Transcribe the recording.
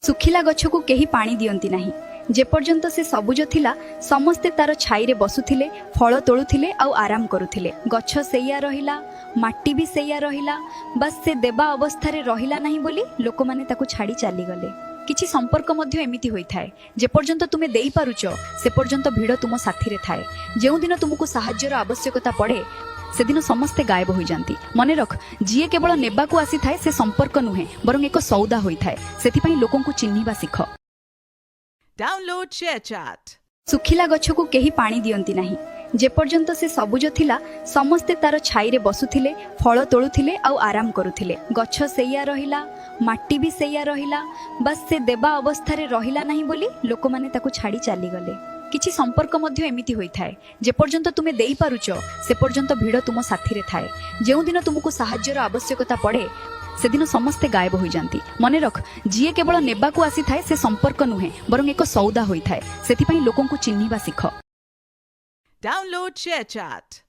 ଶୁଖିଲା ଗଛକୁ କେହି ପାଣି ଦିଅନ୍ତି ନାହିଁ। ଯେପର୍ଯ୍ୟନ୍ତ ସେ ସବୁଜ ଥିଲା ସମସ୍ତେ ତାର ଛାଇରେ ବସୁଥିଲେ, ଫଳ ତୋଳୁଥିଲେ ଆଉ ଆରାମ କରୁଥିଲେ। ଗଛ ସେଇଆ ରହିଲା, ମାଟି ବି ସେଇଆ ରହିଲା, ବାସ୍ ସେ ଦେବା ଅବସ୍ଥାରେ ରହିଲା ନାହିଁ ବୋଲି ଲୋକମାନେ ତାକୁ ଛାଡ଼ି ଚାଲିଗଲେ। କିଛି ସମ୍ପର୍କ ମଧ୍ୟ ଏମିତି ହୋଇଥାଏ, ଯେପର୍ଯ୍ୟନ୍ତ ତୁମେ ଦେଇପାରୁଛ ସେ ପର୍ଯ୍ୟନ୍ତ ଭିଡ଼ ତୁମ ସାଥିରେ ଥାଏ। ଯେଉଁଦିନ ତୁମକୁ ସାହାଯ୍ୟର ଆବଶ୍ୟକତା ପଡ଼େ ସେଦିନ ସମସ୍ତେ ଗାୟବ ହୋଇଯାନ୍ତି। ମନେ ରଖ, ଯିଏ କେବଳ ନେବାକୁ ଆସିଥାଏ ସେ ସମ୍ପର୍କ ନୁହେଁ ବରଂ ଏକ ସୌଦା ହୋଇଥାଏ। ସେଥିପାଇଁ ଲୋକଙ୍କୁ ଚିହ୍ନିବା ଶିଖ। Download ShareChat। ଶୁଖିଲା ଗଛକୁ କେହି ପାଣି ଦିଅନ୍ତି ନାହିଁ। ଯେପର୍ଯ୍ୟନ୍ତ ସେ ସବୁଜ ଥିଲା ସମସ୍ତେ ତାର ଛାଇରେ ବସୁଥିଲେ, ଫଳ ତୋଳୁଥିଲେ ଆଉ ଆରାମ କରୁଥିଲେ। ଗଛ ସେଇଆ ରହିଲା, ମାଟି ବି ସେଇଆ ରହିଲା, ବାସ୍ ସେ ଦେବା ଅବସ୍ଥାରେ ରହିଲା ନାହିଁ ବୋଲି ଲୋକମାନେ ତାକୁ ଛାଡ଼ି ଚାଲିଗଲେ। କିଛି ସମ୍ପର୍କ ମଧ୍ୟ ଏମିତି ହୋଇଥାଏ, ଯେପର୍ଯ୍ୟନ୍ତ ତୁମେ ଦେଇପାରୁଛ ସେ ପର୍ଯ୍ୟନ୍ତ ଭିଡ଼ ତୁମ ସାଥିରେ ଥାଏ। ଯେଉଁଦିନ ତୁମକୁ ସାହାଯ୍ୟର ଆବଶ୍ୟକତା ପଡ଼େ ସେଦିନ ସମସ୍ତେ ଗାୟବ ହୋଇଯାନ୍ତି। ମନେ ରଖ, ଯିଏ କେବଳ ନେବାକୁ ଆସିଥାଏ ସେ ସମ୍ପର୍କ ନୁହେଁ ବରଂ ଏକ ସୌଦା ହୋଇଥାଏ। ସେଥିପାଇଁ ଲୋକଙ୍କୁ ଚିହ୍ନିବା ଶିଖ। Download ShareChat।